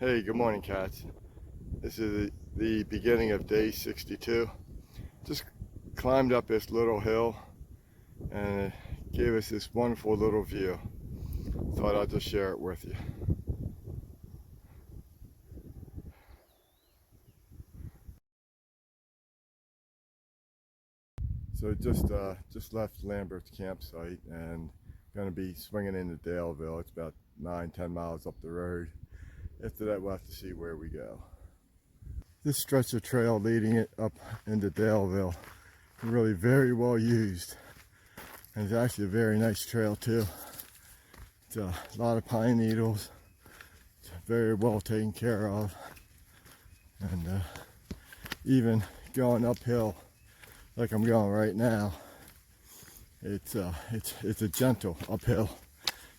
Hey, good morning, cats. This is the beginning of day 62. Just climbed up this little hill and it gave us this wonderful little view. Thought I'd just share it with you. So just left Lambert's campsite and gonna be swinging into Daleville. It's about 9-10 miles up the road. After that, we'll have to see where we go. This stretch of trail leading it up into Daleville is really very well used. And it's actually a very nice trail too. It's a lot of pine needles. It's very well taken care of. And even going uphill like I'm going right now, it's a gentle uphill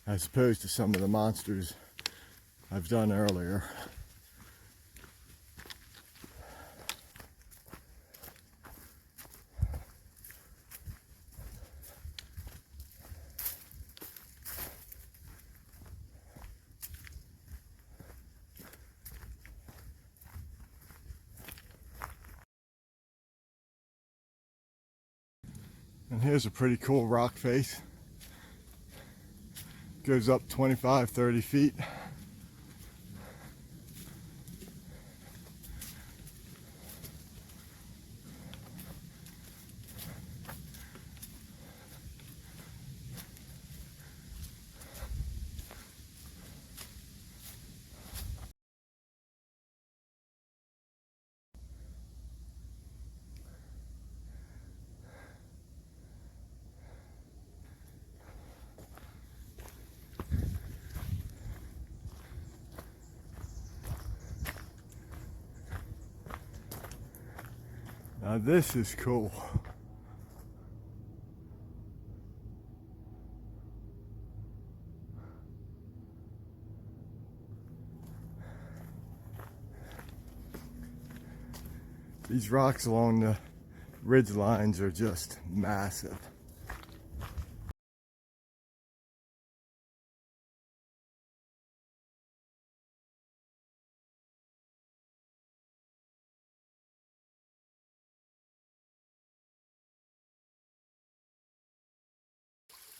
as opposed to some of the monsters I've done earlier. And here's a pretty cool rock face. Goes up 25-30 feet. Now this is cool. These rocks along the ridge lines are just massive.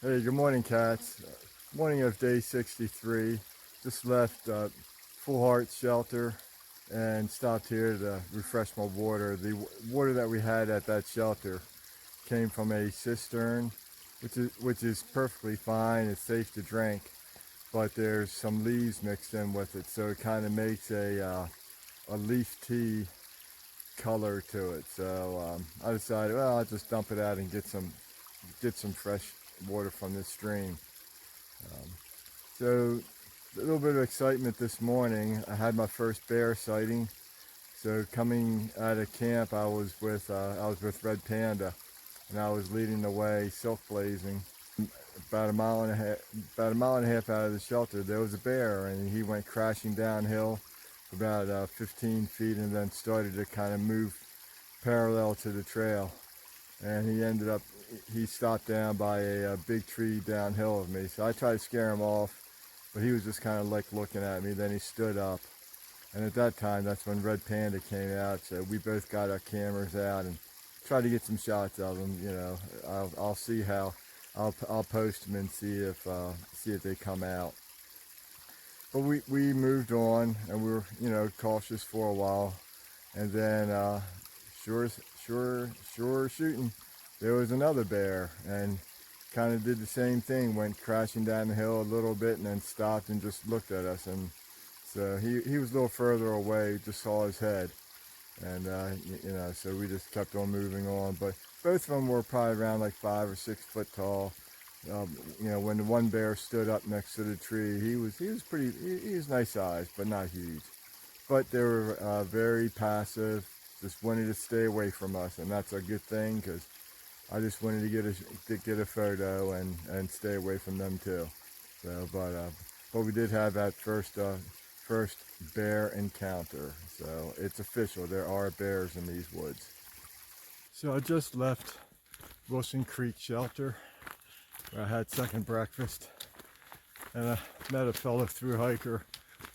Hey, good morning, cats. Morning of day 63. Just left Full Heart Shelter and stopped here to refresh my water. The water that we had at that shelter came from a cistern, which is perfectly fine. It's safe to drink, but there's some leaves mixed in with it, so it kind of makes a leaf tea color to it. So I decided, well, I'll just dump it out and get some fresh water from this stream. So a little bit of excitement this morning. I had my first bear sighting. So coming out of camp, I was with Red Panda, and I was leading the way, silk blazing. About a mile and a half out of the shelter, there was a bear, and he went crashing downhill about 15 feet, and then started to kind of move parallel to the trail. And he stopped down by a big tree downhill of me. So I tried to scare him off, but he was just kind of like looking at me. Then he stood up. And at that time, that's when Red Panda came out. So we both got our cameras out and tried to get some shots of him. You know, I'll see how, I'll post them and see if they come out. But we moved on, and we were, you know, cautious for a while. And then sure shooting, there was another bear, and kind of did the same thing, went crashing down the hill a little bit and then stopped and just looked at us. And so he was a little further away, just saw his head, and you know, so we just kept on moving on. But both of them were probably around like 5 or 6 foot tall. You know, when the one bear stood up next to the tree, he was nice sized, but not huge. But they were very passive, just wanted to stay away from us, and that's a good thing, because I just wanted to get a photo and stay away from them too. So, but we did have that first bear encounter. So it's official. There are bears in these woods. So I just left Wilson Creek Shelter, where I had second breakfast, and I met a fellow thru-hiker,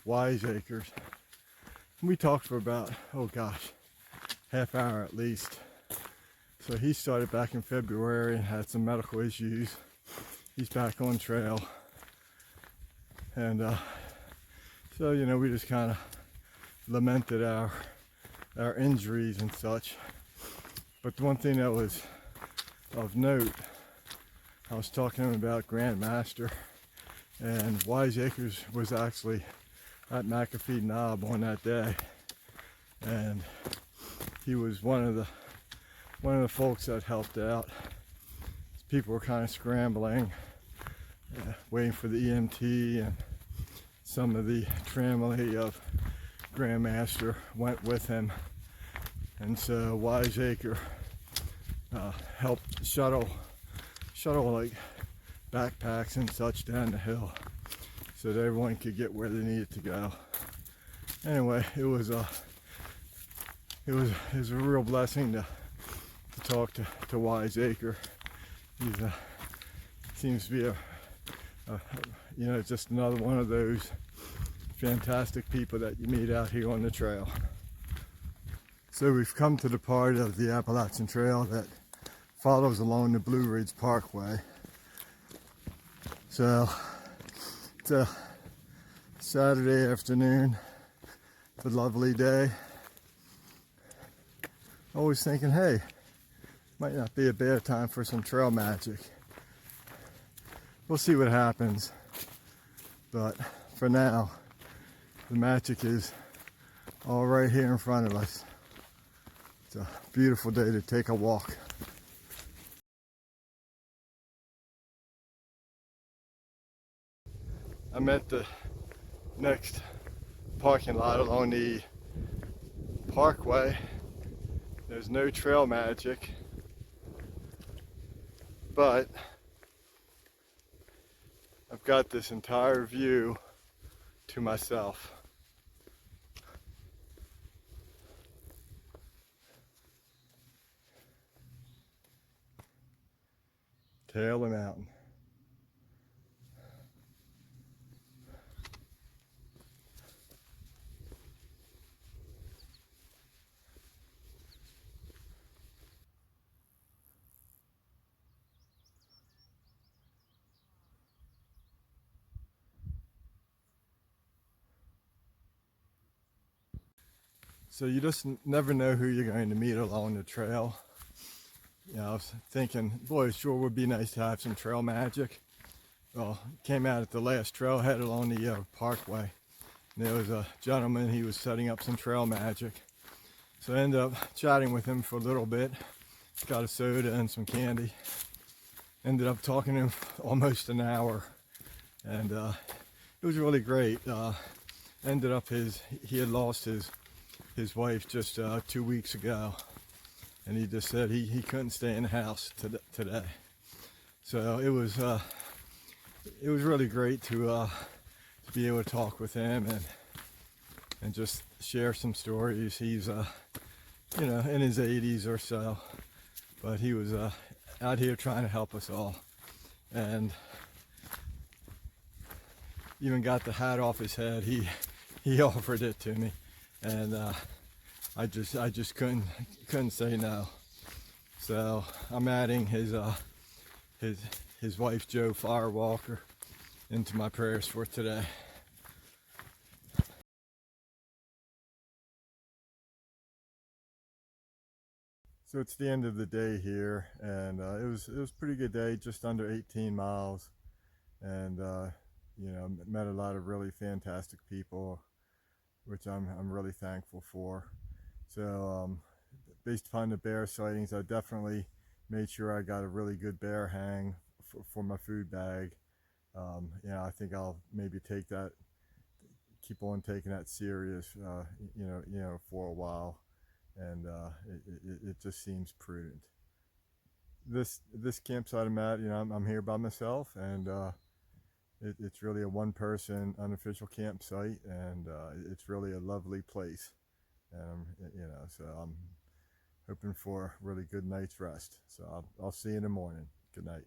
Wiseacres. We talked for about, oh gosh, half hour at least. So he started back in February and had some medical issues. He's back on trail. And so, you know, we just kind of lamented our injuries and such. But the one thing that was of note, I was talking to him about Grandmaster, and Wiseacres was actually at McAfee Knob on that day, and he was one of the folks that helped out. People were kind of scrambling, waiting for the EMT, and some of the family of Grandmaster went with him, and so Wiseacre helped shuttle like backpacks and such down the hill so that everyone could get where they needed to go. Anyway, it was a real blessing to talk to Wiseacre. He seems to be you know, just another one of those fantastic people that you meet out here on the trail. So we've come to the part of the Appalachian Trail that follows along the Blue Ridge Parkway. So it's a Saturday afternoon, it's a lovely day. Always thinking, hey, might not be a bad time for some trail magic. We'll see what happens. But for now, the magic is all right here in front of us. It's a beautiful day to take a walk. I'm at the next parking lot along the parkway. There's no trail magic, but I've got this entire view to myself. Tail of the mountain. So you just never know who you're going to meet along the trail. You know, I was thinking, boy, it sure would be nice to have some trail magic. Well, came out at the last trailhead along the parkway. And there was a gentleman, he was setting up some trail magic. So I ended up chatting with him for a little bit. Got a soda and some candy. Ended up talking to him for almost an hour. And it was really great. Ended up he had lost his wife just 2 weeks ago, and he just said he couldn't stay in the house today. So it was really great to be able to talk with him and just share some stories. He's you know, in his 80s or so, but he was out here trying to help us all, and even got the hat off his head. He offered it to me, and I just couldn't say no. So I'm adding his wife Jo Firewalker into my prayers for today. So it's the end of the day here, and it was a pretty good day, just under 18 miles, and you know, met a lot of really fantastic people, which I'm really thankful for. So based upon the bear sightings, I definitely made sure I got a really good bear hang for my food bag. Yeah, I think I'll maybe keep on taking that serious, you know, for a while, and it just seems prudent. This campsite I'm at, you know, I'm here by myself, and it's really a one-person unofficial campsite, and it's really a lovely place. You know, so I'm hoping for a really good night's rest. So I'll see you in the morning. Good night.